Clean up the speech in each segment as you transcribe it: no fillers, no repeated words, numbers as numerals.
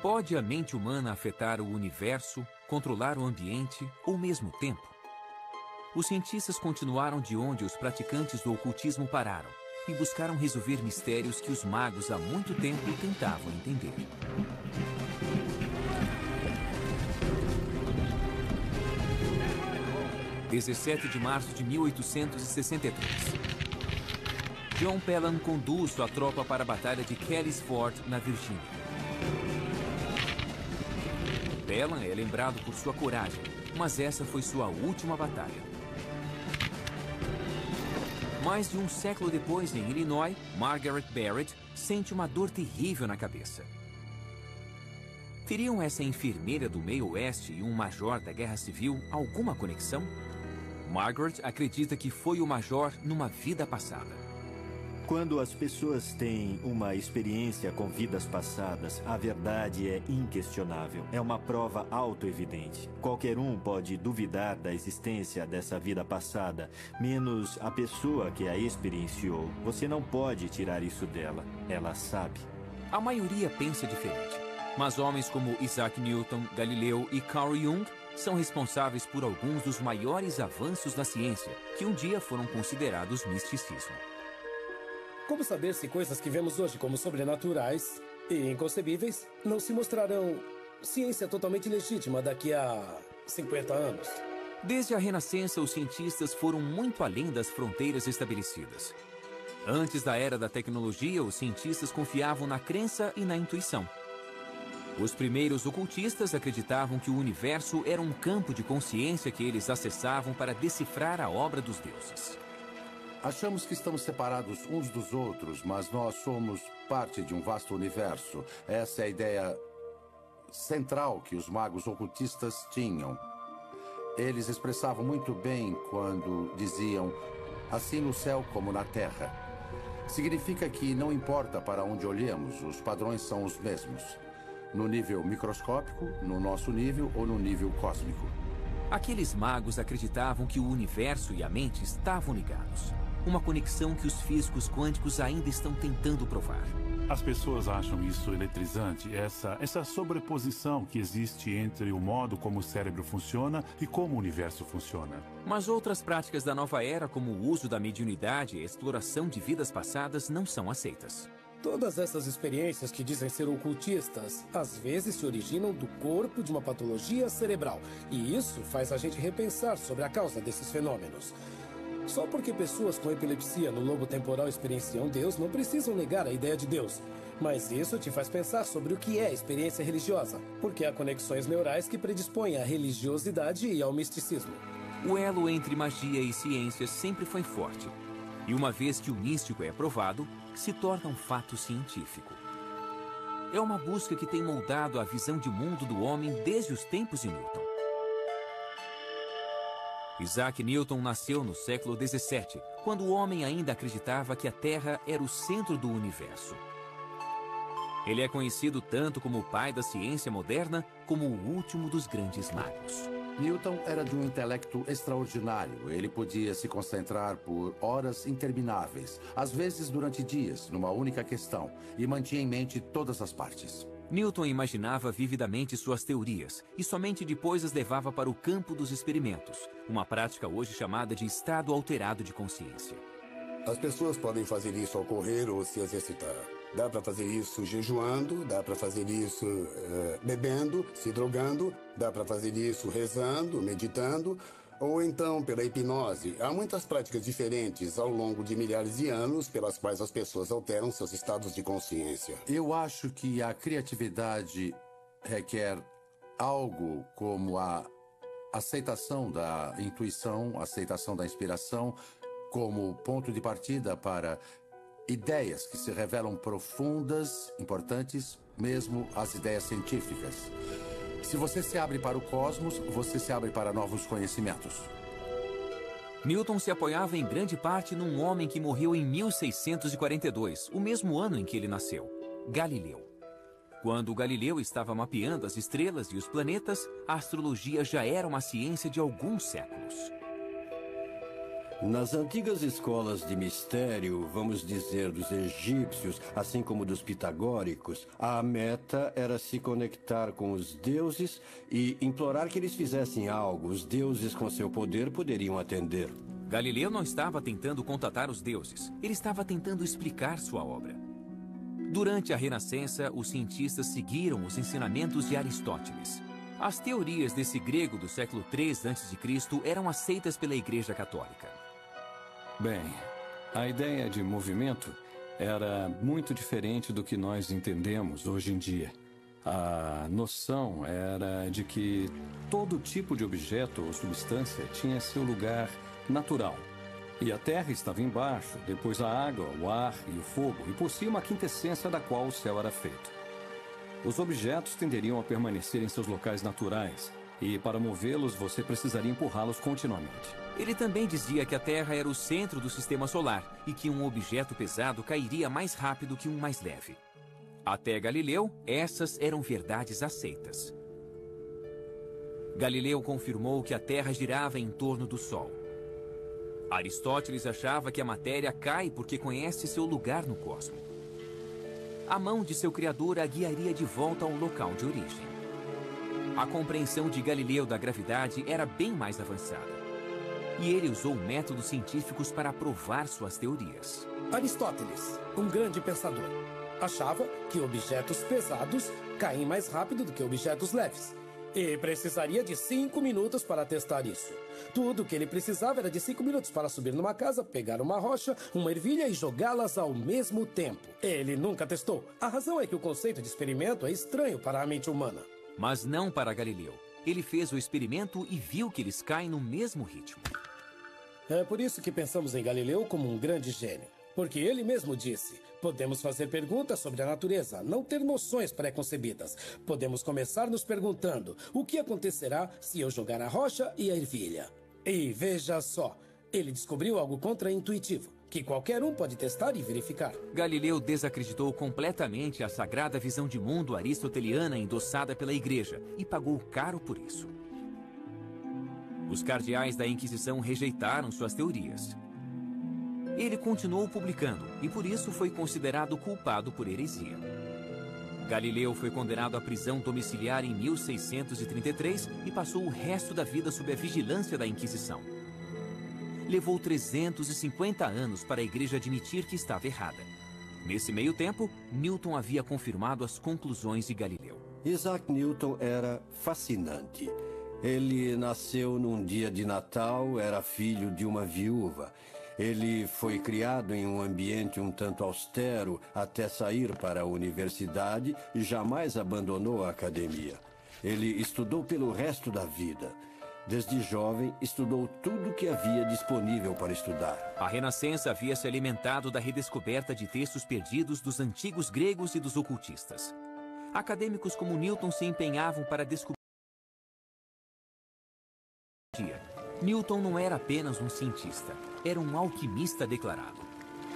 Pode a mente humana afetar o universo, controlar o ambiente ou mesmo o tempo? Os cientistas continuaram de onde os praticantes do ocultismo pararam e buscaram resolver mistérios que os magos há muito tempo tentavam entender. – 17 de março de 1863. John Pelham conduz sua tropa para a Batalha de Kelly's Ford, na Virgínia. Pelham é lembrado por sua coragem, mas essa foi sua última batalha. Mais de um século depois, em Illinois, Margaret Barrett sente uma dor terrível na cabeça. Teriam essa enfermeira do meio oeste e um major da Guerra Civil alguma conexão? Margaret acredita que foi o major numa vida passada. Quando as pessoas têm uma experiência com vidas passadas, a verdade é inquestionável. É uma prova autoevidente. Qualquer um pode duvidar da existência dessa vida passada, menos a pessoa que a experienciou. Você não pode tirar isso dela. Ela sabe. A maioria pensa diferente, mas homens como Isaac Newton, Galileu e Carl Jung são responsáveis por alguns dos maiores avanços na ciência, que um dia foram considerados misticismo. Como saber se coisas que vemos hoje como sobrenaturais e inconcebíveis não se mostrarão ciência totalmente legítima daqui a 50 anos? Desde a Renascença, os cientistas foram muito além das fronteiras estabelecidas. Antes da era da tecnologia, os cientistas confiavam na crença e na intuição. Os primeiros ocultistas acreditavam que o universo era um campo de consciência que eles acessavam para decifrar a obra dos deuses. Achamos que estamos separados uns dos outros, mas nós somos parte de um vasto universo. Essa é a ideia central que os magos ocultistas tinham. Eles expressavam muito bem quando diziam, assim no céu como na terra. Significa que não importa para onde olhemos, os padrões são os mesmos. No nível microscópico, no nosso nível ou no nível cósmico. Aqueles magos acreditavam que o universo e a mente estavam ligados. Uma conexão que os físicos quânticos ainda estão tentando provar. As pessoas acham isso eletrizante, essa sobreposição que existe entre o modo como o cérebro funciona e como o universo funciona. Mas outras práticas da nova era, como o uso da mediunidade e a exploração de vidas passadas, não são aceitas. Todas essas experiências que dizem ser ocultistas, às vezes se originam do corpo de uma patologia cerebral. E isso faz a gente repensar sobre a causa desses fenômenos. Só porque pessoas com epilepsia no lobo temporal experienciam Deus, não precisam negar a ideia de Deus. Mas isso te faz pensar sobre o que é experiência religiosa, porque há conexões neurais que predispõem à religiosidade e ao misticismo. O elo entre magia e ciência sempre foi forte. E uma vez que o místico é aprovado, se torna um fato científico. É uma busca que tem moldado a visão de mundo do homem desde os tempos de Newton. Isaac Newton nasceu no século XVII, quando o homem ainda acreditava que a Terra era o centro do universo. Ele é conhecido tanto como o pai da ciência moderna, como o último dos grandes magos. Newton era de um intelecto extraordinário. Ele podia se concentrar por horas intermináveis, às vezes durante dias, numa única questão, e mantinha em mente todas as partes. Newton imaginava vividamente suas teorias e somente depois as levava para o campo dos experimentos, uma prática hoje chamada de estado alterado de consciência. As pessoas podem fazer isso ao correr ou se exercitar. Dá para fazer isso jejuando, dá para fazer isso bebendo, se drogando, dá para fazer isso rezando, meditando, ou então pela hipnose. Há muitas práticas diferentes ao longo de milhares de anos pelas quais as pessoas alteram seus estados de consciência. Eu acho que a criatividade requer algo como a aceitação da intuição, a aceitação da inspiração como ponto de partida para ideias que se revelam profundas, importantes, mesmo as ideias científicas. Se você se abre para o cosmos, você se abre para novos conhecimentos. Newton se apoiava em grande parte num homem que morreu em 1642, o mesmo ano em que ele nasceu, Galileu. Quando Galileu estava mapeando as estrelas e os planetas, a astrologia já era uma ciência de alguns séculos. Nas antigas escolas de mistério, vamos dizer dos egípcios, assim como dos pitagóricos, a meta era se conectar com os deuses e implorar que eles fizessem algo. Os deuses, com seu poder, poderiam atender. Galileu não estava tentando contatar os deuses. Ele estava tentando explicar sua obra. Durante a Renascença, os cientistas seguiram os ensinamentos de Aristóteles. As teorias desse grego do século III a.C. eram aceitas pela Igreja Católica. Bem, a ideia de movimento era muito diferente do que nós entendemos hoje em dia. A noção era de que todo tipo de objeto ou substância tinha seu lugar natural. E a terra estava embaixo, depois a água, o ar e o fogo, e por cima a quintessência da qual o céu era feito. Os objetos tenderiam a permanecer em seus locais naturais, e para movê-los você precisaria empurrá-los continuamente. Ele também dizia que a Terra era o centro do sistema solar e que um objeto pesado cairia mais rápido que um mais leve. Até Galileu, essas eram verdades aceitas. Galileu confirmou que a Terra girava em torno do Sol. Aristóteles achava que a matéria cai porque conhece seu lugar no cosmos. A mão de seu criador a guiaria de volta ao local de origem. A compreensão de Galileu da gravidade era bem mais avançada. E ele usou métodos científicos para provar suas teorias. Aristóteles, um grande pensador, achava que objetos pesados caem mais rápido do que objetos leves. E precisaria de 5 minutos para testar isso. Tudo o que ele precisava era de 5 minutos para subir numa casa, pegar uma rocha, uma ervilha e jogá-las ao mesmo tempo. Ele nunca testou. A razão é que o conceito de experimento é estranho para a mente humana. Mas não para Galileu. Ele fez o experimento e viu que eles caem no mesmo ritmo. É por isso que pensamos em Galileu como um grande gênio. Porque ele mesmo disse, podemos fazer perguntas sobre a natureza, não ter noções pré-concebidas. Podemos começar nos perguntando, o que acontecerá se eu jogar a rocha e a ervilha? E veja só, ele descobriu algo contra-intuitivo, que qualquer um pode testar e verificar. Galileu desacreditou completamente a sagrada visão de mundo aristoteliana endossada pela Igreja e pagou caro por isso. Os cardeais da Inquisição rejeitaram suas teorias. Ele continuou publicando e por isso foi considerado culpado por heresia. Galileu foi condenado à prisão domiciliar em 1633 e passou o resto da vida sob a vigilância da Inquisição. Levou 350 anos para a Igreja admitir que estava errada. Nesse meio tempo, Newton havia confirmado as conclusões de Galileu. Isaac Newton era fascinante. Ele nasceu num dia de Natal, era filho de uma viúva. Ele foi criado em um ambiente um tanto austero até sair para a universidade e jamais abandonou a academia. Ele estudou pelo resto da vida. Desde jovem, estudou tudo o que havia disponível para estudar. A Renascença havia se alimentado da redescoberta de textos perdidos dos antigos gregos e dos ocultistas. Acadêmicos como Newton se empenhavam para descobrir. Newton não era apenas um cientista, era um alquimista declarado.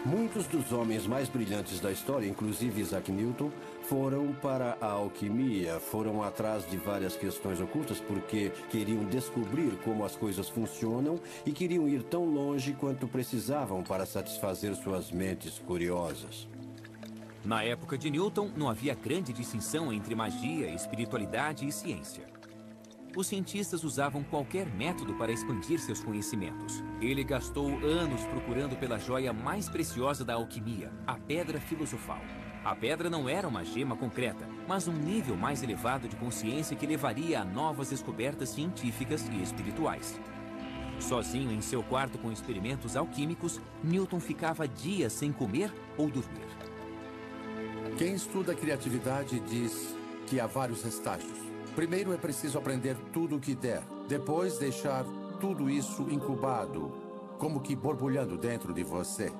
Muitos dos homens mais brilhantes da história, inclusive Isaac Newton, foram para a alquimia, foram atrás de várias questões ocultas porque queriam descobrir como as coisas funcionam e queriam ir tão longe quanto precisavam para satisfazer suas mentes curiosas. Na época de Newton, não havia grande distinção entre magia, espiritualidade e ciência. Os cientistas usavam qualquer método para expandir seus conhecimentos. Ele gastou anos procurando pela joia mais preciosa da alquimia, a pedra filosofal. A pedra não era uma gema concreta, mas um nível mais elevado de consciência que levaria a novas descobertas científicas e espirituais. Sozinho em seu quarto com experimentos alquímicos, Newton ficava dias sem comer ou dormir. Quem estuda a criatividade diz que há vários estágios. Primeiro é preciso aprender tudo o que der. Depois deixar tudo isso incubado, como que borbulhando dentro de você.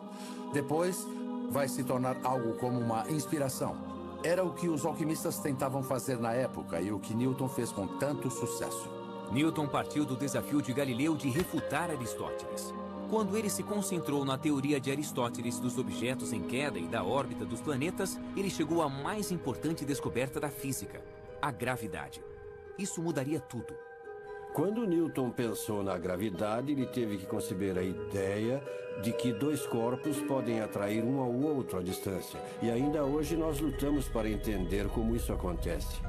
Depois vai se tornar algo como uma inspiração. Era o que os alquimistas tentavam fazer na época e o que Newton fez com tanto sucesso. Newton partiu do desafio de Galileu de refutar Aristóteles. Quando ele se concentrou na teoria de Aristóteles dos objetos em queda e da órbita dos planetas, ele chegou à mais importante descoberta da física, a gravidade. Isso mudaria tudo. Quando Newton pensou na gravidade, ele teve que conceber a ideia de que dois corpos podem atrair um ao outro à distância. E ainda hoje nós lutamos para entender como isso acontece.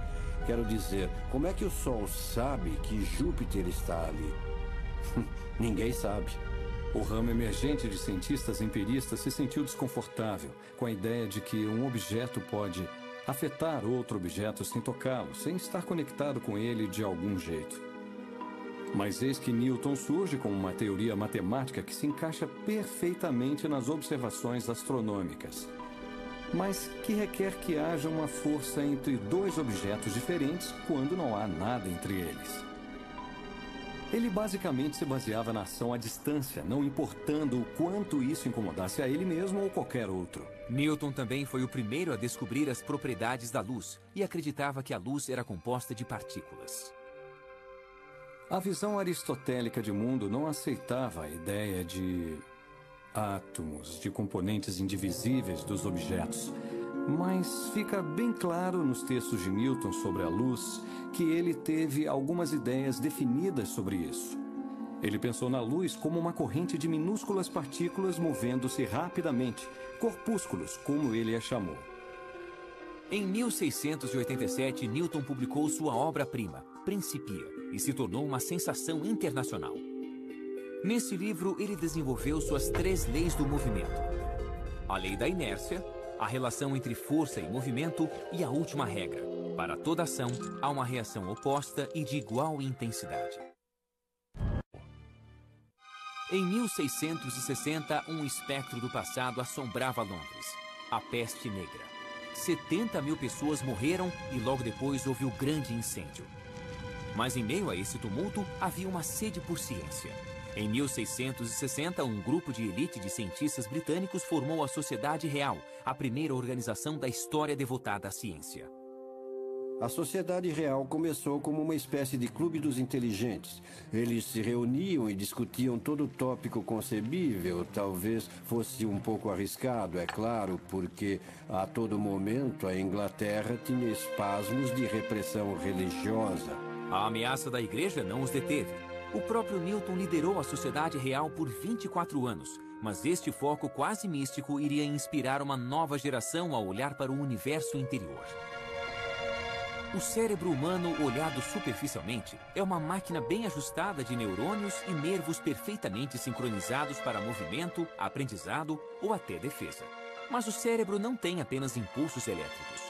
Quero dizer, como é que o Sol sabe que Júpiter está ali? Ninguém sabe. O ramo emergente de cientistas empiristas se sentiu desconfortável com a ideia de que um objeto pode afetar outro objeto sem tocá-lo, sem estar conectado com ele de algum jeito. Mas eis que Newton surge com uma teoria matemática que se encaixa perfeitamente nas observações astronômicas, mas que requer que haja uma força entre dois objetos diferentes quando não há nada entre eles. Ele basicamente se baseava na ação à distância, não importando o quanto isso incomodasse a ele mesmo ou qualquer outro. Newton também foi o primeiro a descobrir as propriedades da luz e acreditava que a luz era composta de partículas. A visão aristotélica de mundo não aceitava a ideia de átomos, de componentes indivisíveis dos objetos. Mas fica bem claro nos textos de Newton sobre a luz que ele teve algumas ideias definidas sobre isso. Ele pensou na luz como uma corrente de minúsculas partículas movendo-se rapidamente, corpúsculos, como ele a chamou. Em 1687, Newton publicou sua obra-prima, Principia, e se tornou uma sensação internacional. Nesse livro, ele desenvolveu suas 3 leis do movimento: a lei da inércia, a relação entre força e movimento e a última regra: para toda ação, há uma reação oposta e de igual intensidade. Em 1660, um espectro do passado assombrava Londres: a peste negra. 70 mil pessoas morreram e logo depois houve o grande incêndio. Mas em meio a esse tumulto, havia uma sede por ciência. Em 1660, um grupo de elite de cientistas britânicos formou a Sociedade Real, a primeira organização da história devotada à ciência. A Sociedade Real começou como uma espécie de clube dos inteligentes. Eles se reuniam e discutiam todo tópico concebível. Talvez fosse um pouco arriscado, é claro, porque a todo momento a Inglaterra tinha espasmos de repressão religiosa. A ameaça da igreja não os deteve. O próprio Newton liderou a Sociedade Real por 24 anos, mas este foco quase místico iria inspirar uma nova geração a olhar para o universo interior. O cérebro humano, olhado superficialmente, é uma máquina bem ajustada de neurônios e nervos perfeitamente sincronizados para movimento, aprendizado ou até defesa. Mas o cérebro não tem apenas impulsos elétricos.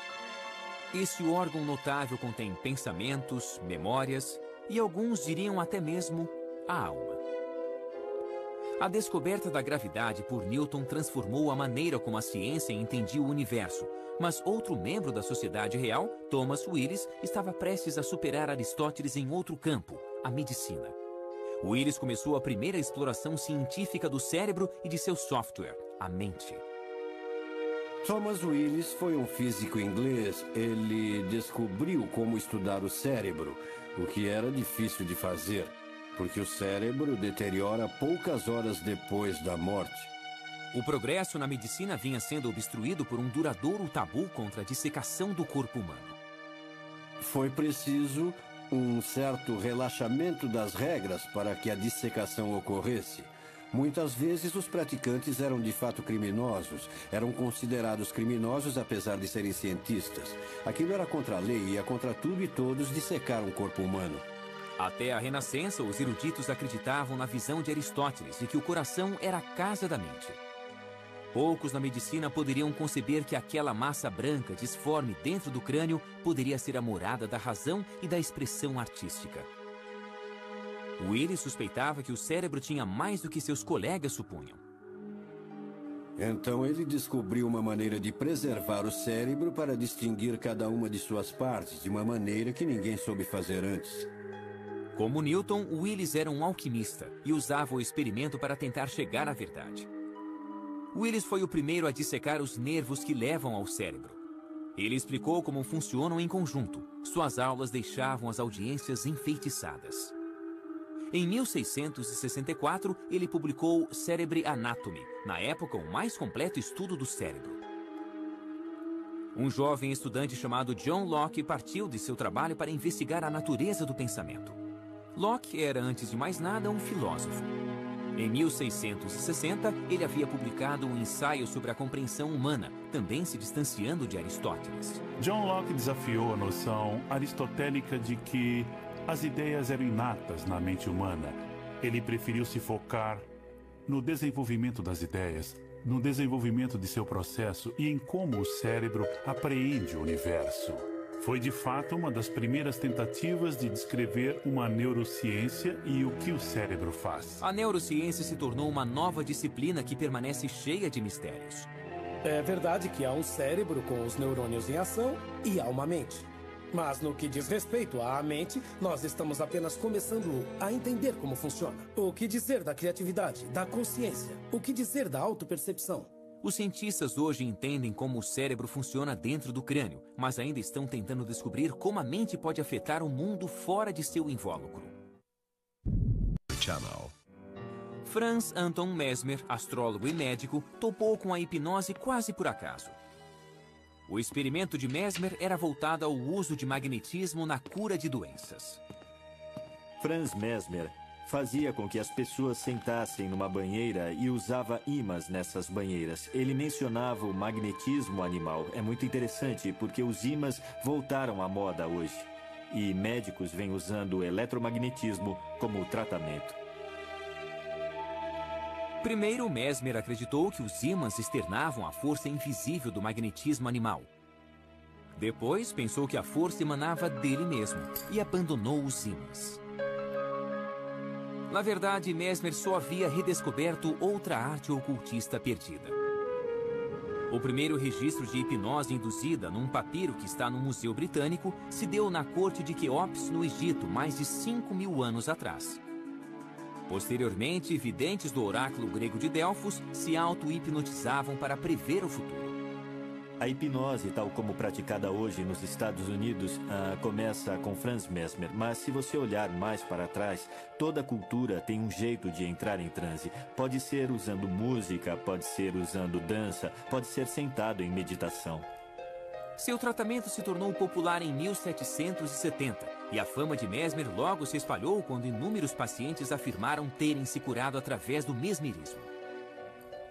Esse órgão notável contém pensamentos, memórias e alguns diriam até mesmo a alma. A descoberta da gravidade por Newton transformou a maneira como a ciência entendia o universo, mas outro membro da Sociedade Real, Thomas Willis, estava prestes a superar Aristóteles em outro campo, a medicina. Willis começou a primeira exploração científica do cérebro e de seu software, a mente. Thomas Willis foi um físico inglês. Ele descobriu como estudar o cérebro, o que era difícil de fazer, porque o cérebro deteriora poucas horas depois da morte. O progresso na medicina vinha sendo obstruído por um duradouro tabu contra a dissecação do corpo humano. Foi preciso um certo relaxamento das regras para que a dissecação ocorresse. Muitas vezes os praticantes eram de fato criminosos, eram considerados criminosos apesar de serem cientistas. Aquilo era contra a lei e ia contra tudo e todos dissecar um corpo humano. Até a Renascença, os eruditos acreditavam na visão de Aristóteles de que o coração era a casa da mente. Poucos na medicina poderiam conceber que aquela massa branca disforme dentro do crânio poderia ser a morada da razão e da expressão artística. Willis suspeitava que o cérebro tinha mais do que seus colegas supunham. Então ele descobriu uma maneira de preservar o cérebro para distinguir cada uma de suas partes de uma maneira que ninguém soube fazer antes. Como Newton, Willis era um alquimista e usava o experimento para tentar chegar à verdade. Willis foi o primeiro a dissecar os nervos que levam ao cérebro. Ele explicou como funcionam em conjunto. Suas aulas deixavam as audiências enfeitiçadas. Em 1664, ele publicou Cerebri Anatomy, na época o mais completo estudo do cérebro. Um jovem estudante chamado John Locke partiu de seu trabalho para investigar a natureza do pensamento. Locke era, antes de mais nada, um filósofo. Em 1660, ele havia publicado um ensaio sobre a compreensão humana, também se distanciando de Aristóteles. John Locke desafiou a noção aristotélica de que as ideias eram inatas na mente humana. Ele preferiu se focar no desenvolvimento das ideias, no desenvolvimento de seu processo e em como o cérebro apreende o universo. Foi, de fato, uma das primeiras tentativas de descrever uma neurociência e o que o cérebro faz. A neurociência se tornou uma nova disciplina que permanece cheia de mistérios. É verdade que há um cérebro com os neurônios em ação e há uma mente. Mas no que diz respeito à mente, nós estamos apenas começando a entender como funciona. O que dizer da criatividade, da consciência? O que dizer da autopercepção? Os cientistas hoje entendem como o cérebro funciona dentro do crânio, mas ainda estão tentando descobrir como a mente pode afetar o mundo fora de seu invólucro. Franz Anton Mesmer, astrólogo e médico, topou com a hipnose quase por acaso. O experimento de Mesmer era voltado ao uso de magnetismo na cura de doenças. Franz Mesmer fazia com que as pessoas sentassem numa banheira e usava ímãs nessas banheiras. Ele mencionava o magnetismo animal. É muito interessante porque os ímãs voltaram à moda hoje. E médicos vêm usando o eletromagnetismo como tratamento. Primeiro, Mesmer acreditou que os ímãs externavam a força invisível do magnetismo animal. Depois, pensou que a força emanava dele mesmo e abandonou os ímãs. Na verdade, Mesmer só havia redescoberto outra arte ocultista perdida. O primeiro registro de hipnose induzida num papiro que está no Museu Britânico se deu na corte de Quéops, no Egito, mais de 5.000 anos atrás. Posteriormente, videntes do oráculo grego de Delfos se auto-hipnotizavam para prever o futuro. A hipnose, tal como praticada hoje nos Estados Unidos, começa com Franz Mesmer. Mas se você olhar mais para trás, toda cultura tem um jeito de entrar em transe. Pode ser usando música, pode ser usando dança, pode ser sentado em meditação. Seu tratamento se tornou popular em 1770 e a fama de Mesmer logo se espalhou quando inúmeros pacientes afirmaram terem se curado através do mesmerismo.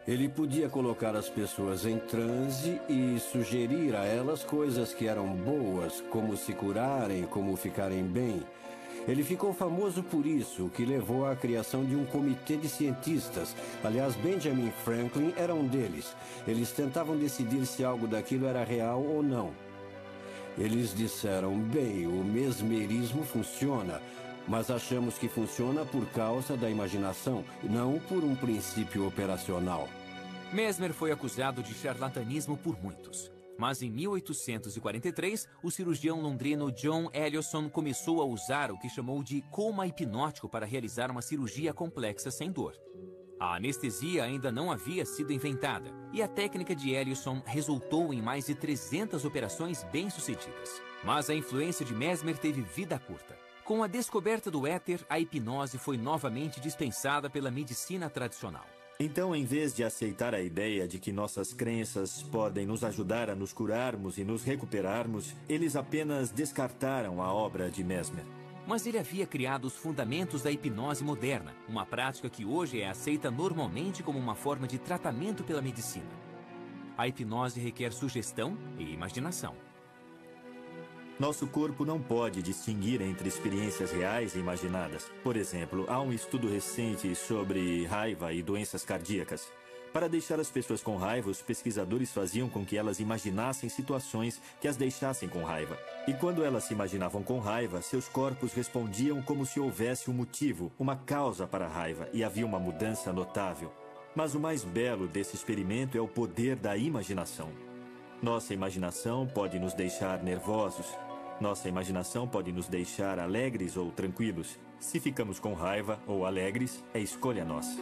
Ele podia colocar as pessoas em transe e sugerir a elas coisas que eram boas, como se curarem, como ficarem bem. Ele ficou famoso por isso, o que levou à criação de um comitê de cientistas. Aliás, Benjamin Franklin era um deles. Eles tentavam decidir se algo daquilo era real ou não. Eles disseram, bem, o mesmerismo funciona, mas achamos que funciona por causa da imaginação, não por um princípio operacional. Mesmer foi acusado de charlatanismo por muitos. Mas em 1843, o cirurgião londrino John Ellison começou a usar o que chamou de coma hipnótico para realizar uma cirurgia complexa sem dor. A anestesia ainda não havia sido inventada e a técnica de Ellison resultou em mais de 300 operações bem-sucedidas. Mas a influência de Mesmer teve vida curta. Com a descoberta do éter, a hipnose foi novamente dispensada pela medicina tradicional. Então, em vez de aceitar a ideia de que nossas crenças podem nos ajudar a nos curarmos e nos recuperarmos, eles apenas descartaram a obra de Mesmer. Mas ele havia criado os fundamentos da hipnose moderna, uma prática que hoje é aceita normalmente como uma forma de tratamento pela medicina. A hipnose requer sugestão e imaginação. Nosso corpo não pode distinguir entre experiências reais e imaginadas. Por exemplo, há um estudo recente sobre raiva e doenças cardíacas. Para deixar as pessoas com raiva, os pesquisadores faziam com que elas imaginassem situações que as deixassem com raiva. E quando elas se imaginavam com raiva, seus corpos respondiam como se houvesse um motivo, uma causa para a raiva, e havia uma mudança notável. Mas o mais belo desse experimento é o poder da imaginação. Nossa imaginação pode nos deixar nervosos. Nossa imaginação pode nos deixar alegres ou tranquilos. Se ficamos com raiva ou alegres, é escolha nossa.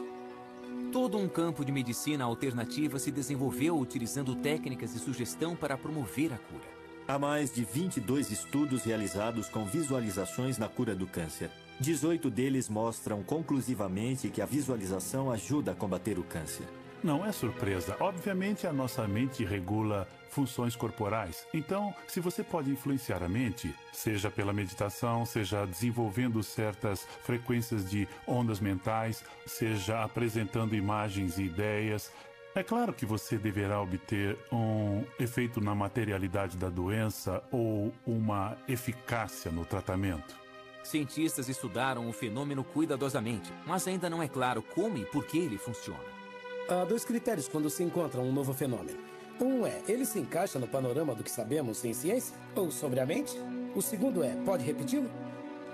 Todo um campo de medicina alternativa se desenvolveu utilizando técnicas de sugestão para promover a cura. Há mais de 22 estudos realizados com visualizações na cura do câncer. 18 deles mostram conclusivamente que a visualização ajuda a combater o câncer. Não é surpresa. Obviamente, a nossa mente regula funções corporais. Então, se você pode influenciar a mente, seja pela meditação, seja desenvolvendo certas frequências de ondas mentais, seja apresentando imagens e ideias, é claro que você deverá obter um efeito na materialidade da doença ou uma eficácia no tratamento. Cientistas estudaram o fenômeno cuidadosamente, mas ainda não é claro como e por que ele funciona. Há 2 critérios quando se encontra um novo fenômeno. Um é, ele se encaixa no panorama do que sabemos em ciência ou sobre a mente? O segundo é, pode repeti-lo?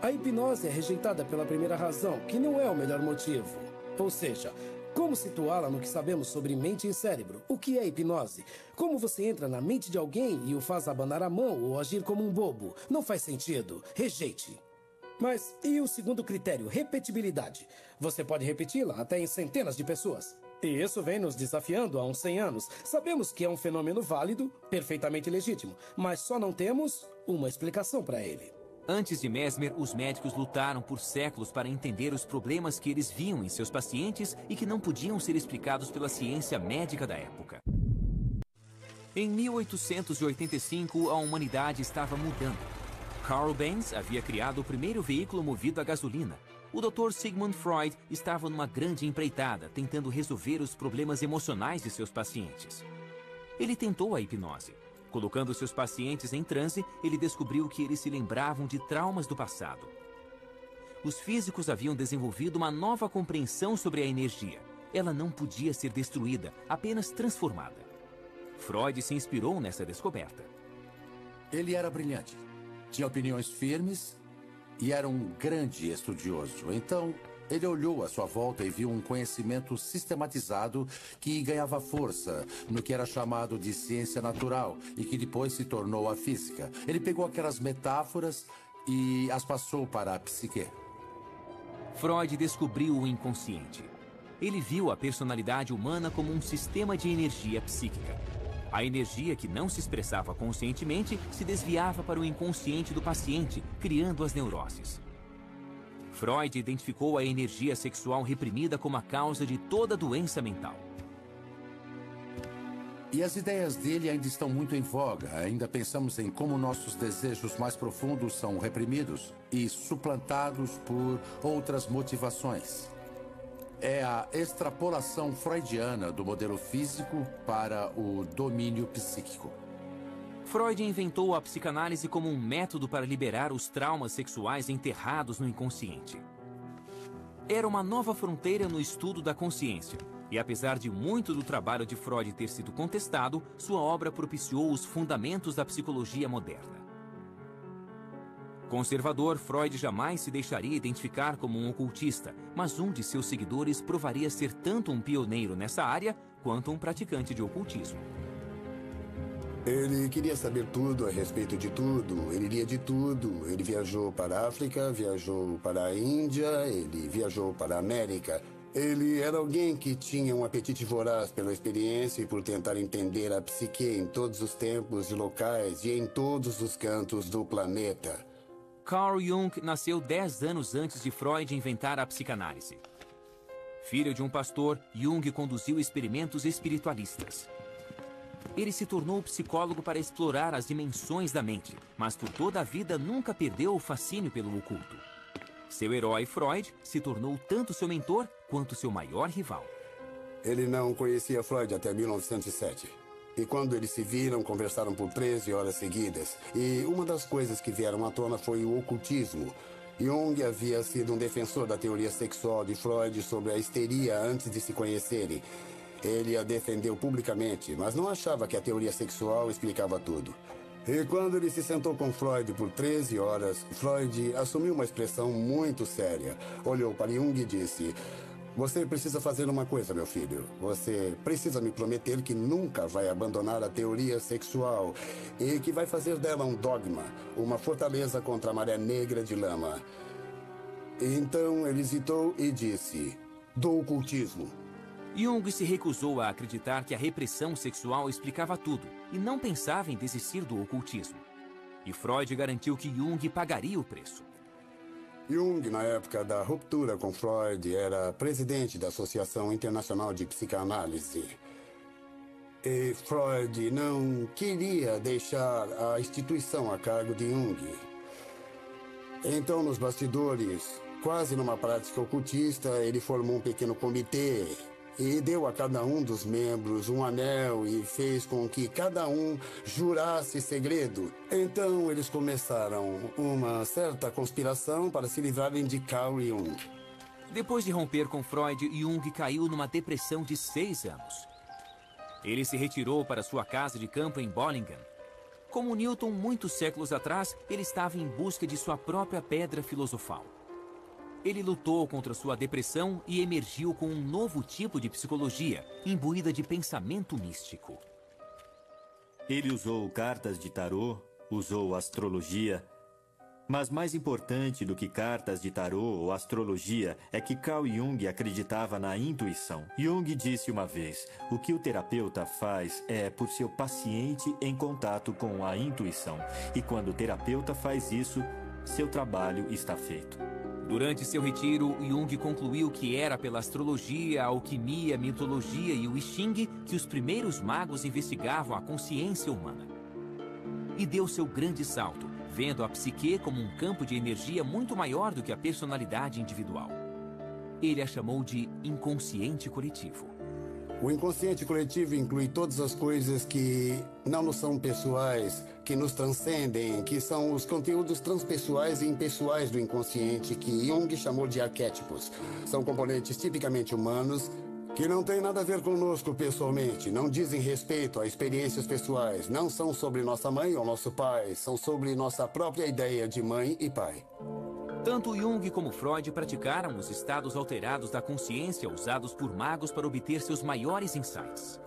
A hipnose é rejeitada pela primeira razão, que não é o melhor motivo. Ou seja, como situá-la no que sabemos sobre mente e cérebro? O que é hipnose? Como você entra na mente de alguém e o faz abanar a mão ou agir como um bobo? Não faz sentido. Rejeite. Mas e o segundo critério, repetibilidade? Você pode repeti-la até em centenas de pessoas. E isso vem nos desafiando há uns 100 anos. Sabemos que é um fenômeno válido, perfeitamente legítimo, mas só não temos uma explicação para ele. Antes de Mesmer, os médicos lutaram por séculos para entender os problemas que eles viam em seus pacientes e que não podiam ser explicados pela ciência médica da época. Em 1885, a humanidade estava mudando. Carl Benz havia criado o primeiro veículo movido a gasolina. O Dr. Sigmund Freud estava numa grande empreitada, tentando resolver os problemas emocionais de seus pacientes. Ele tentou a hipnose. Colocando seus pacientes em transe, ele descobriu que eles se lembravam de traumas do passado. Os físicos haviam desenvolvido uma nova compreensão sobre a energia. Ela não podia ser destruída, apenas transformada. Freud se inspirou nessa descoberta. Ele era brilhante, tinha opiniões firmes e era um grande estudioso. Então, ele olhou à sua volta e viu um conhecimento sistematizado que ganhava força no que era chamado de ciência natural e que depois se tornou a física. Ele pegou aquelas metáforas e as passou para a psique. Freud descobriu o inconsciente. Ele viu a personalidade humana como um sistema de energia psíquica. A energia que não se expressava conscientemente se desviava para o inconsciente do paciente, criando as neuroses. Freud identificou a energia sexual reprimida como a causa de toda doença mental. E as ideias dele ainda estão muito em voga. Ainda pensamos em como nossos desejos mais profundos são reprimidos e suplantados por outras motivações. É a extrapolação freudiana do modelo físico para o domínio psíquico. Freud inventou a psicanálise como um método para liberar os traumas sexuais enterrados no inconsciente. Era uma nova fronteira no estudo da consciência, e apesar de muito do trabalho de Freud ter sido contestado, sua obra propiciou os fundamentos da psicologia moderna. Conservador, Freud jamais se deixaria identificar como um ocultista, mas um de seus seguidores provaria ser tanto um pioneiro nessa área quanto um praticante de ocultismo. Ele queria saber tudo a respeito de tudo, ele lia de tudo. Ele viajou para a África, viajou para a Índia, ele viajou para a América. Ele era alguém que tinha um apetite voraz pela experiência e por tentar entender a psique em todos os tempos e locais e em todos os cantos do planeta. Carl Jung nasceu 10 anos antes de Freud inventar a psicanálise. Filho de um pastor, Jung conduziu experimentos espiritualistas. Ele se tornou psicólogo para explorar as dimensões da mente, mas por toda a vida nunca perdeu o fascínio pelo oculto. Seu herói, Freud, se tornou tanto seu mentor quanto seu maior rival. Ele não conhecia Freud até 1907. E quando eles se viram, conversaram por 13 horas seguidas. E uma das coisas que vieram à tona foi o ocultismo. Jung havia sido um defensor da teoria sexual de Freud sobre a histeria antes de se conhecerem. Ele a defendeu publicamente, mas não achava que a teoria sexual explicava tudo. E quando ele se sentou com Freud por 13 horas, Freud assumiu uma expressão muito séria. Olhou para Jung e disse: "Você precisa fazer uma coisa, meu filho. Você precisa me prometer que nunca vai abandonar a teoria sexual e que vai fazer dela um dogma, uma fortaleza contra a maré negra de lama." Então ele hesitou e disse: "Do ocultismo." Jung se recusou a acreditar que a repressão sexual explicava tudo e não pensava em desistir do ocultismo. E Freud garantiu que Jung pagaria o preço. Jung, na época da ruptura com Freud, era presidente da Associação Internacional de Psicanálise. E Freud não queria deixar a instituição a cargo de Jung. Então, nos bastidores, quase numa prática ocultista, ele formou um pequeno comitê e deu a cada um dos membros um anel e fez com que cada um jurasse segredo. Então, eles começaram uma certa conspiração para se livrarem de Carl Jung. Depois de romper com Freud, Jung caiu numa depressão de 6 anos. Ele se retirou para sua casa de campo em Bollingen. Como Newton, muitos séculos atrás, ele estava em busca de sua própria pedra filosofal. Ele lutou contra sua depressão e emergiu com um novo tipo de psicologia, imbuída de pensamento místico. Ele usou cartas de tarô, usou astrologia. Mas mais importante do que cartas de tarô ou astrologia é que Carl Jung acreditava na intuição. Jung disse uma vez: o que o terapeuta faz é por seu paciente em contato com a intuição. E quando o terapeuta faz isso, seu trabalho está feito. Durante seu retiro, Jung concluiu que era pela astrologia, a alquimia, a mitologia e o I Ching que os primeiros magos investigavam a consciência humana. E deu seu grande salto, vendo a psique como um campo de energia muito maior do que a personalidade individual. Ele a chamou de inconsciente coletivo. O inconsciente coletivo inclui todas as coisas que não nos são pessoais, que nos transcendem, que são os conteúdos transpessoais e impessoais do inconsciente, que Jung chamou de arquétipos. São componentes tipicamente humanos, que não têm nada a ver conosco pessoalmente, não dizem respeito a experiências pessoais, não são sobre nossa mãe ou nosso pai, são sobre nossa própria ideia de mãe e pai. Tanto Jung como Freud praticaram os estados alterados da consciência usados por magos para obter seus maiores insights.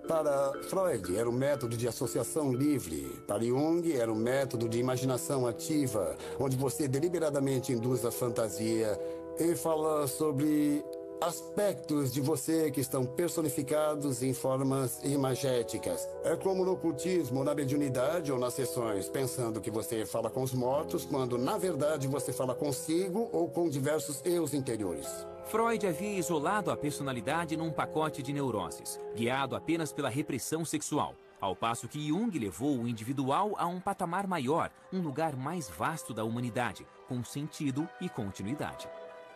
Para Freud, era um método de associação livre. Para Jung, era um método de imaginação ativa, onde você deliberadamente induz a fantasia e fala sobre aspectos de você que estão personificados em formas imagéticas. É como no ocultismo, na mediunidade ou nas sessões, pensando que você fala com os mortos, quando na verdade você fala consigo ou com diversos eus interiores. Freud havia isolado a personalidade num pacote de neuroses, guiado apenas pela repressão sexual, ao passo que Jung levou o individual a um patamar maior, um lugar mais vasto da humanidade, com sentido e continuidade.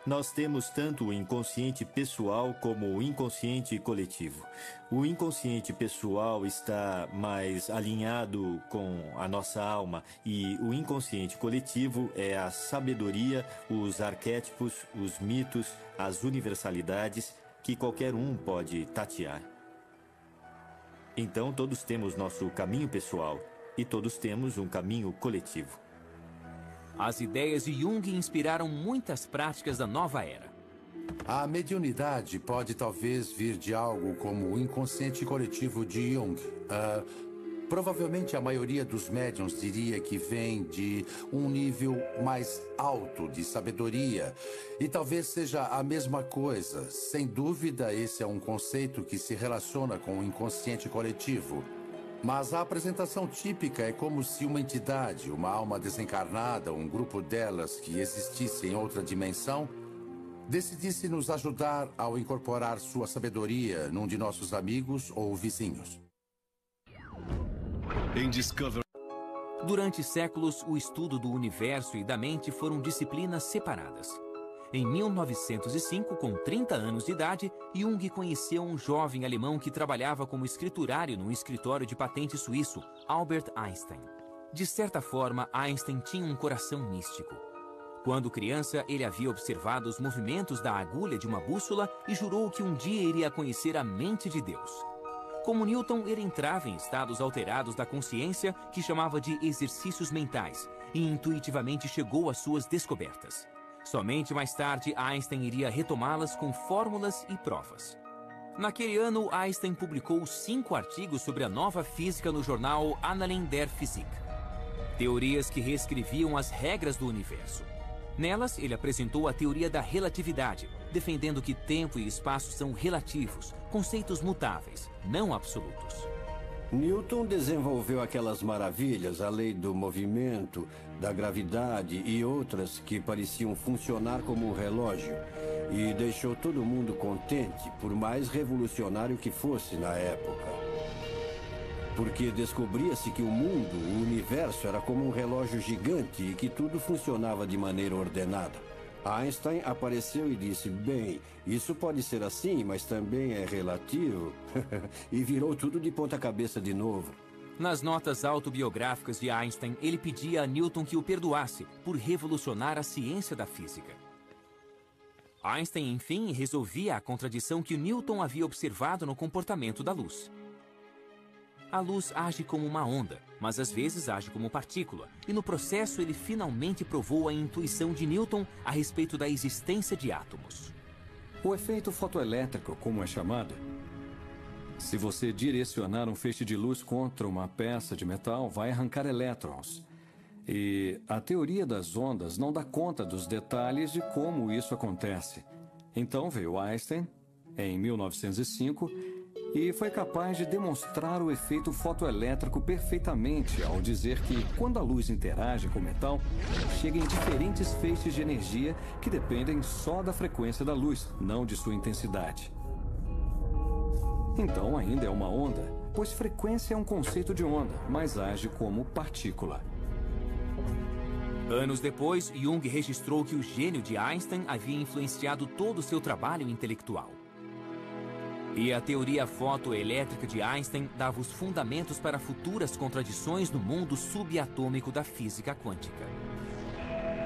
Nós temos tanto o inconsciente pessoal como o inconsciente coletivo. O inconsciente pessoal está mais alinhado com a nossa alma e o inconsciente coletivo é a sabedoria, os arquétipos, os mitos, as universalidades que qualquer um pode tatear. Então todos temos nosso caminho pessoal e todos temos um caminho coletivo. As ideias de Jung inspiraram muitas práticas da nova era. A mediunidade pode talvez vir de algo como o inconsciente coletivo de Jung. Provavelmente a maioria dos médiuns diria que vem de um nível mais alto de sabedoria. E talvez seja a mesma coisa. Sem dúvida, esse é um conceito que se relaciona com o inconsciente coletivo. Mas a apresentação típica é como se uma entidade, uma alma desencarnada, um grupo delas que existisse em outra dimensão, decidisse nos ajudar ao incorporar sua sabedoria num de nossos amigos ou vizinhos. Durante séculos, o estudo do universo e da mente foram disciplinas separadas. Em 1905, com 30 anos de idade, Jung conheceu um jovem alemão que trabalhava como escriturário num escritório de patente suíço, Albert Einstein. De certa forma, Einstein tinha um coração místico. Quando criança, ele havia observado os movimentos da agulha de uma bússola e jurou que um dia iria conhecer a mente de Deus. Como Newton, ele entrava em estados alterados da consciência que chamava de exercícios mentais e intuitivamente chegou às suas descobertas. Somente mais tarde, Einstein iria retomá-las com fórmulas e provas. Naquele ano, Einstein publicou 5 artigos sobre a nova física no jornal Annalen der Physik. Teorias que reescreviam as regras do universo. Nelas, ele apresentou a teoria da relatividade, defendendo que tempo e espaço são relativos, conceitos mutáveis, não absolutos. Newton desenvolveu aquelas maravilhas, a lei do movimento, da gravidade e outras que pareciam funcionar como um relógio, e deixou todo mundo contente, por mais revolucionário que fosse na época. Porque descobria-se que o mundo, o universo, era como um relógio gigante e que tudo funcionava de maneira ordenada. Einstein apareceu e disse, bem, isso pode ser assim, mas também é relativo. E virou tudo de ponta cabeça de novo. Nas notas autobiográficas de Einstein, ele pedia a Newton que o perdoasse por revolucionar a ciência da física. Einstein, enfim, resolvia a contradição que Newton havia observado no comportamento da luz. A luz age como uma onda, mas às vezes age como partícula, e no processo ele finalmente provou a intuição de Newton a respeito da existência de átomos. O efeito fotoelétrico, como é chamado, se você direcionar um feixe de luz contra uma peça de metal, vai arrancar elétrons. E a teoria das ondas não dá conta dos detalhes de como isso acontece. Então veio Einstein, em 1905, e foi capaz de demonstrar o efeito fotoelétrico perfeitamente ao dizer que, quando a luz interage com o metal, chega em diferentes feixes de energia que dependem só da frequência da luz, não de sua intensidade. Então ainda é uma onda, pois frequência é um conceito de onda, mas age como partícula. Anos depois, Jung registrou que o gênio de Einstein havia influenciado todo o seu trabalho intelectual. E a teoria fotoelétrica de Einstein dava os fundamentos para futuras contradições no mundo subatômico da física quântica.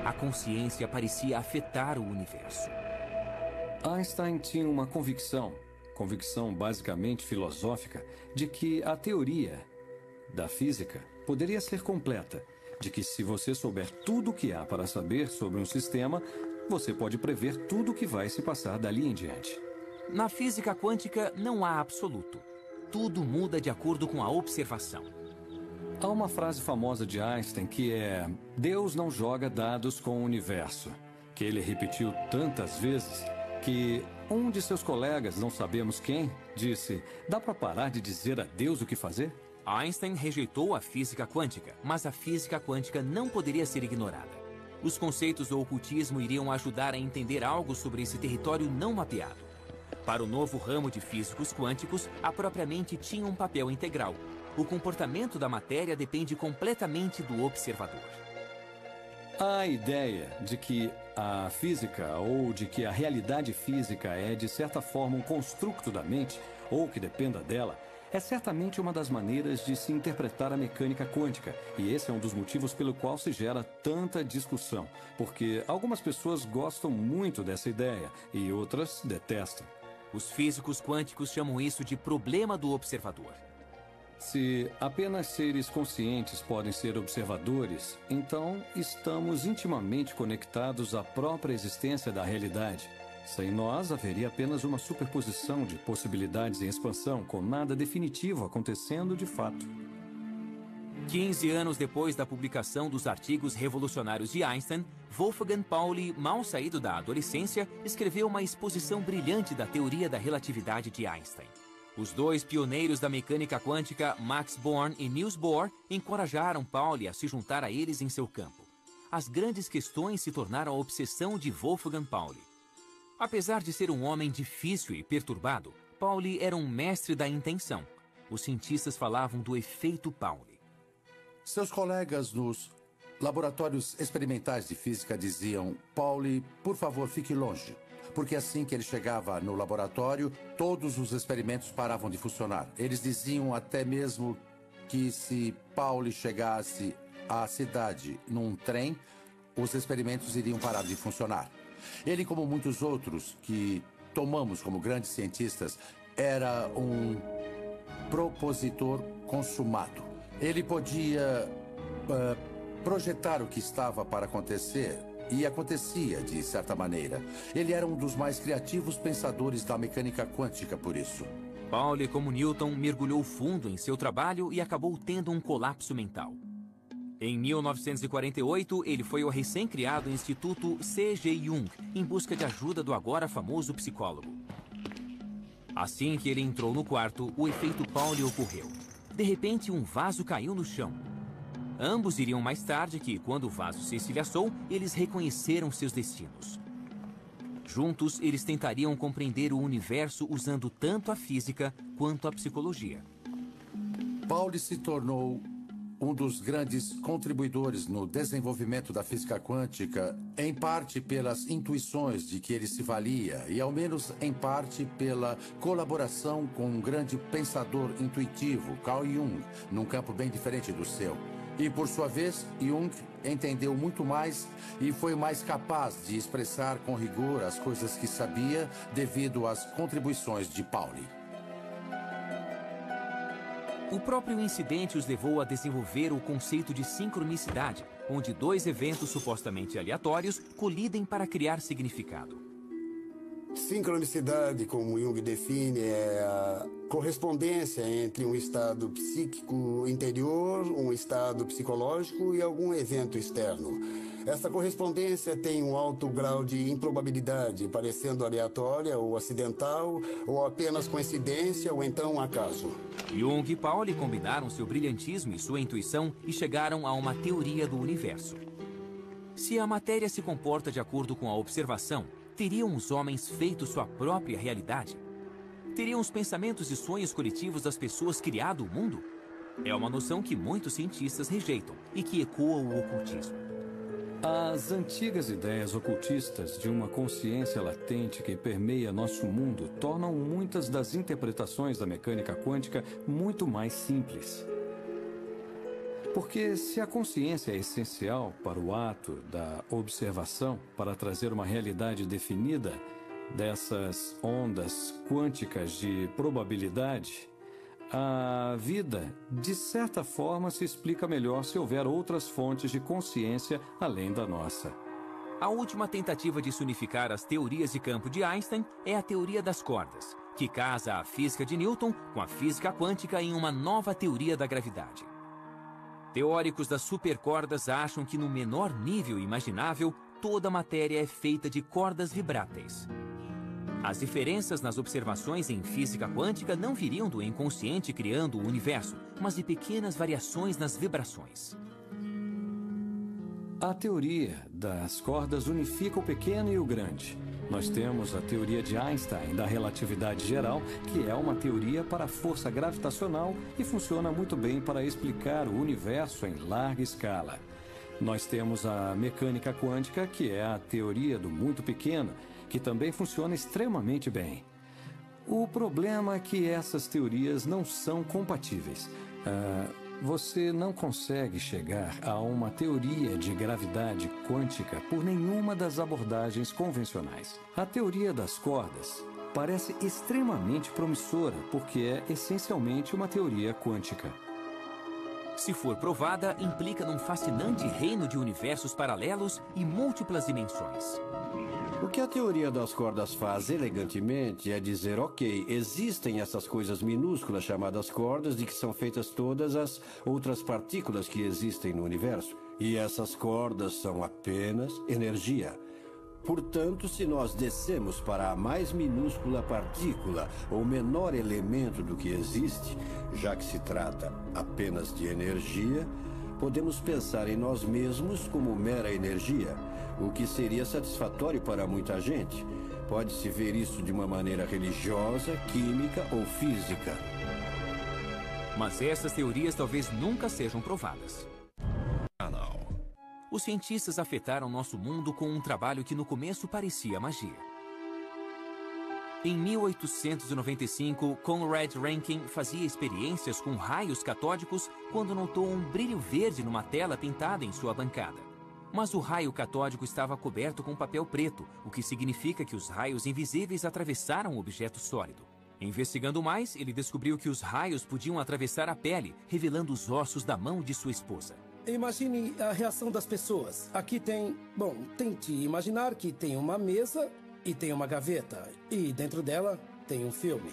A consciência parecia afetar o universo. Einstein tinha uma convicção basicamente filosófica, de que a teoria da física poderia ser completa, de que se você souber tudo o que há para saber sobre um sistema, você pode prever tudo o que vai se passar dali em diante. Na física quântica não há absoluto. Tudo muda de acordo com a observação. Há uma frase famosa de Einstein que é: Deus não joga dados com o universo, que ele repetiu tantas vezes que um de seus colegas, não sabemos quem, disse: dá para parar de dizer a Deus o que fazer? Einstein rejeitou a física quântica, mas a física quântica não poderia ser ignorada. Os conceitos do ocultismo iriam ajudar a entender algo sobre esse território não mapeado. Para o novo ramo de físicos quânticos, a própria mente tinha um papel integral. O comportamento da matéria depende completamente do observador. A ideia de que a física ou de que a realidade física é, de certa forma, um construto da mente, ou que dependa dela, é certamente uma das maneiras de se interpretar a mecânica quântica, e esse é um dos motivos pelo qual se gera tanta discussão, porque algumas pessoas gostam muito dessa ideia e outras detestam. Os físicos quânticos chamam isso de problema do observador. Se apenas seres conscientes podem ser observadores, então estamos intimamente conectados à própria existência da realidade. Sem nós, haveria apenas uma superposição de possibilidades em expansão, com nada definitivo acontecendo de fato. 15 anos depois da publicação dos artigos revolucionários de Einstein, Wolfgang Pauli, mal saído da adolescência, escreveu uma exposição brilhante da teoria da relatividade de Einstein. Os dois pioneiros da mecânica quântica, Max Born e Niels Bohr, encorajaram Pauli a se juntar a eles em seu campo. As grandes questões se tornaram a obsessão de Wolfgang Pauli. Apesar de ser um homem difícil e perturbado, Pauli era um mestre da intenção. Os cientistas falavam do efeito Pauli. Seus colegas nos laboratórios experimentais de física diziam: Pauli, por favor, fique longe. Porque assim que ele chegava no laboratório, todos os experimentos paravam de funcionar. Eles diziam até mesmo que se Pauli chegasse à cidade num trem, os experimentos iriam parar de funcionar. Ele, como muitos outros que tomamos como grandes cientistas, era um propositor consumado. Ele podia projetar o que estava para acontecer, e acontecia de certa maneira. Ele era um dos mais criativos pensadores da mecânica quântica, por isso. Pauli, como Newton, mergulhou fundo em seu trabalho e acabou tendo um colapso mental. Em 1948, ele foi ao recém-criado Instituto C.G. Jung, em busca de ajuda do agora famoso psicólogo. Assim que ele entrou no quarto, o efeito Pauli ocorreu. De repente, um vaso caiu no chão. Ambos diriam mais tarde que, quando o vaso se estilhaçou, eles reconheceram seus destinos. Juntos, eles tentariam compreender o universo usando tanto a física quanto a psicologia. Pauli se tornou um dos grandes contribuidores no desenvolvimento da física quântica, em parte pelas intuições de que ele se valia e, ao menos em parte, pela colaboração com um grande pensador intuitivo, Carl Jung, num campo bem diferente do seu. E, por sua vez, Jung entendeu muito mais e foi mais capaz de expressar com rigor as coisas que sabia devido às contribuições de Pauli. O próprio incidente os levou a desenvolver o conceito de sincronicidade, onde dois eventos supostamente aleatórios colidem para criar significado. Sincronicidade, como Jung define, é a correspondência entre um estado psíquico interior, um estado psicológico e algum evento externo. Essa correspondência tem um alto grau de improbabilidade, parecendo aleatória ou acidental, ou apenas coincidência ou então acaso. Jung e Pauli combinaram seu brilhantismo e sua intuição e chegaram a uma teoria do universo. Se a matéria se comporta de acordo com a observação, teriam os homens feito sua própria realidade? Teriam os pensamentos e sonhos coletivos das pessoas criado o mundo? É uma noção que muitos cientistas rejeitam e que ecoa o ocultismo. As antigas ideias ocultistas de uma consciência latente que permeia nosso mundo tornam muitas das interpretações da mecânica quântica muito mais simples. Porque se a consciência é essencial para o ato da observação, para trazer uma realidade definida dessas ondas quânticas de probabilidade, a vida, de certa forma, se explica melhor se houver outras fontes de consciência além da nossa. A última tentativa de se unificar as teorias de campo de Einstein é a teoria das cordas, que casa a física de Newton com a física quântica em uma nova teoria da gravidade. Teóricos das supercordas acham que no menor nível imaginável, toda a matéria é feita de cordas vibráteis. As diferenças nas observações em física quântica não viriam do inconsciente criando o universo, mas de pequenas variações nas vibrações. A teoria das cordas unifica o pequeno e o grande. Nós temos a teoria de Einstein da relatividade geral, que é uma teoria para a força gravitacional e funciona muito bem para explicar o universo em larga escala. Nós temos a mecânica quântica, que é a teoria do muito pequeno, que também funciona extremamente bem. O problema é que essas teorias não são compatíveis. Você não consegue chegar a uma teoria de gravidade quântica por nenhuma das abordagens convencionais. A teoria das cordas parece extremamente promissora, porque é essencialmente uma teoria quântica. Se for provada, implica num fascinante reino de universos paralelos e múltiplas dimensões. O que a teoria das cordas faz elegantemente é dizer, ok, existem essas coisas minúsculas chamadas cordas de que são feitas todas as outras partículas que existem no universo. E essas cordas são apenas energia. Portanto, se nós descemos para a mais minúscula partícula ou menor elemento do que existe, já que se trata apenas de energia, podemos pensar em nós mesmos como mera energia, o que seria satisfatório para muita gente. Pode-se ver isso de uma maneira religiosa, química ou física. Mas essas teorias talvez nunca sejam provadas. Os cientistas afetaram nosso mundo com um trabalho que no começo parecia magia. Em 1895, Conrad Rankin fazia experiências com raios catódicos quando notou um brilho verde numa tela pintada em sua bancada. Mas o raio catódico estava coberto com papel preto, o que significa que os raios invisíveis atravessaram o objeto sólido. Investigando mais, ele descobriu que os raios podiam atravessar a pele, revelando os ossos da mão de sua esposa. Imagine a reação das pessoas. Aqui tem... Bom, tente imaginar que tem uma mesa e tem uma gaveta. E dentro dela tem um filme.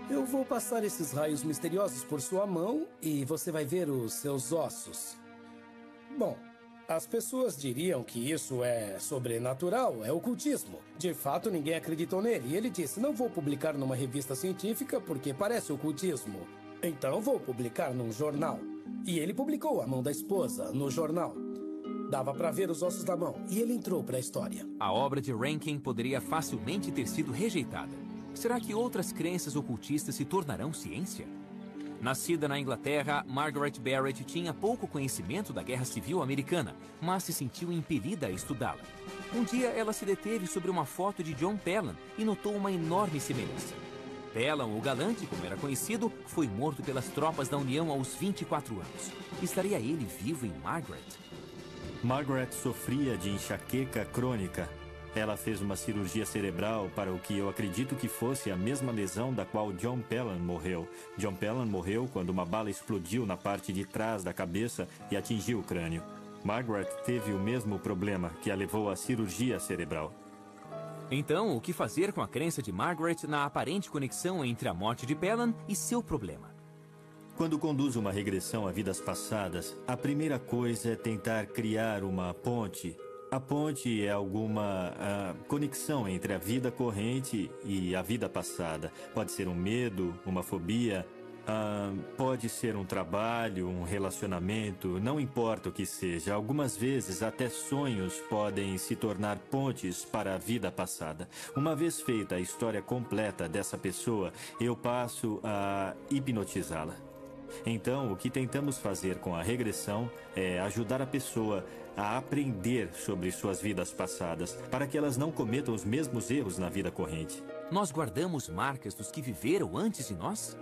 Eu vou passar esses raios misteriosos por sua mão e você vai ver os seus ossos. Bom, as pessoas diriam que isso é sobrenatural, é ocultismo. De fato, ninguém acreditou nele. E ele disse, não vou publicar numa revista científica porque parece ocultismo. Então vou publicar num jornal. E ele publicou a mão da esposa no jornal. Dava para ver os ossos da mão e ele entrou para a história. A obra de Rankin poderia facilmente ter sido rejeitada. Será que outras crenças ocultistas se tornarão ciência? Nascida na Inglaterra, Margaret Barrett tinha pouco conhecimento da Guerra Civil Americana, mas se sentiu impelida a estudá-la. Um dia, ela se deteve sobre uma foto de John Pelham e notou uma enorme semelhança. Pelham, o galante, como era conhecido, foi morto pelas tropas da União aos 24 anos. Estaria ele vivo em Margaret? Margaret sofria de enxaqueca crônica. Ela fez uma cirurgia cerebral para o que eu acredito que fosse a mesma lesão da qual John Pelham morreu. John Pelham morreu quando uma bala explodiu na parte de trás da cabeça e atingiu o crânio. Margaret teve o mesmo problema que a levou à cirurgia cerebral. Então, o que fazer com a crença de Margaret na aparente conexão entre a morte de Pelham e seu problema? Quando conduzo uma regressão a vidas passadas, a primeira coisa é tentar criar uma ponte. A ponte é alguma conexão entre a vida corrente e a vida passada. Pode ser um medo, uma fobia, pode ser um trabalho, um relacionamento, não importa o que seja. Algumas vezes até sonhos podem se tornar pontes para a vida passada. Uma vez feita a história completa dessa pessoa, eu passo a hipnotizá-la. Então, o que tentamos fazer com a regressão é ajudar a pessoa a aprender sobre suas vidas passadas, para que elas não cometam os mesmos erros na vida corrente. Nós guardamos marcas dos que viveram antes de nós?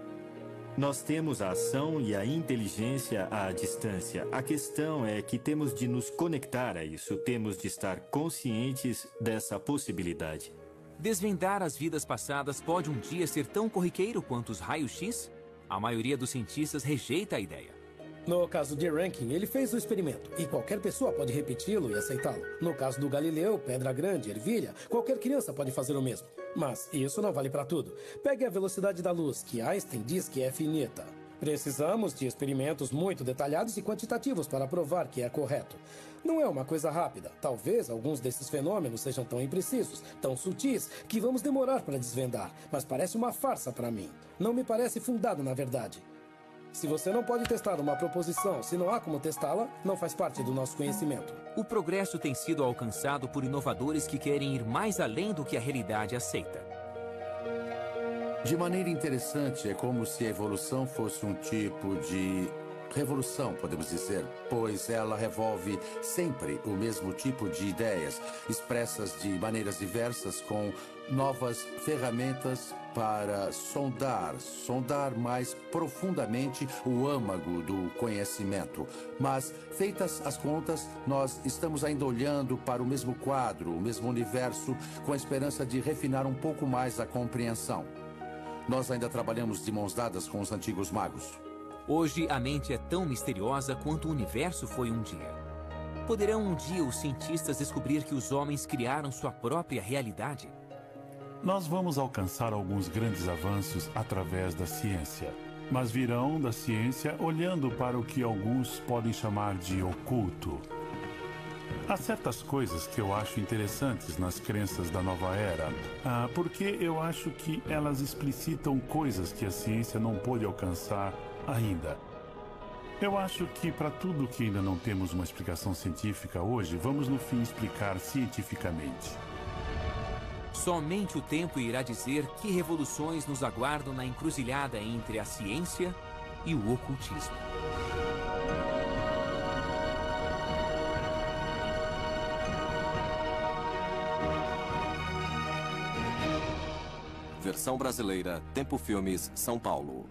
Nós temos a ação e a inteligência à distância. A questão é que temos de nos conectar a isso, temos de estar conscientes dessa possibilidade. Desvendar as vidas passadas pode um dia ser tão corriqueiro quanto os raios-x? A maioria dos cientistas rejeita a ideia. No caso de Rankin, ele fez o experimento e qualquer pessoa pode repeti-lo e aceitá-lo. No caso do Galileu, Pedra Grande, Ervilha, qualquer criança pode fazer o mesmo. Mas isso não vale para tudo. Pegue a velocidade da luz, que Einstein diz que é finita. Precisamos de experimentos muito detalhados e quantitativos para provar que é correto. Não é uma coisa rápida. Talvez alguns desses fenômenos sejam tão imprecisos, tão sutis, que vamos demorar para desvendar. Mas parece uma farsa para mim. Não me parece fundado na verdade. Se você não pode testar uma proposição, se não há como testá-la, não faz parte do nosso conhecimento. O progresso tem sido alcançado por inovadores que querem ir mais além do que a realidade aceita. De maneira interessante, é como se a evolução fosse um tipo de revolução, podemos dizer, pois ela revolve sempre o mesmo tipo de ideias, expressas de maneiras diversas, com novas ferramentas para sondar mais profundamente o âmago do conhecimento. Mas, feitas as contas, nós estamos ainda olhando para o mesmo quadro, o mesmo universo, com a esperança de refinar um pouco mais a compreensão. Nós ainda trabalhamos de mãos dadas com os antigos magos. Hoje, a mente é tão misteriosa quanto o universo foi um dia. Poderão um dia os cientistas descobrir que os homens criaram sua própria realidade? Nós vamos alcançar alguns grandes avanços através da ciência, mas virão da ciência olhando para o que alguns podem chamar de oculto. Há certas coisas que eu acho interessantes nas crenças da nova era, porque eu acho que elas explicitam coisas que a ciência não pôde alcançar ainda. Eu acho que para tudo que ainda não temos uma explicação científica hoje, vamos no fim explicar cientificamente. Somente o tempo irá dizer que revoluções nos aguardam na encruzilhada entre a ciência e o ocultismo. Versão brasileira, Tempo Filmes, São Paulo.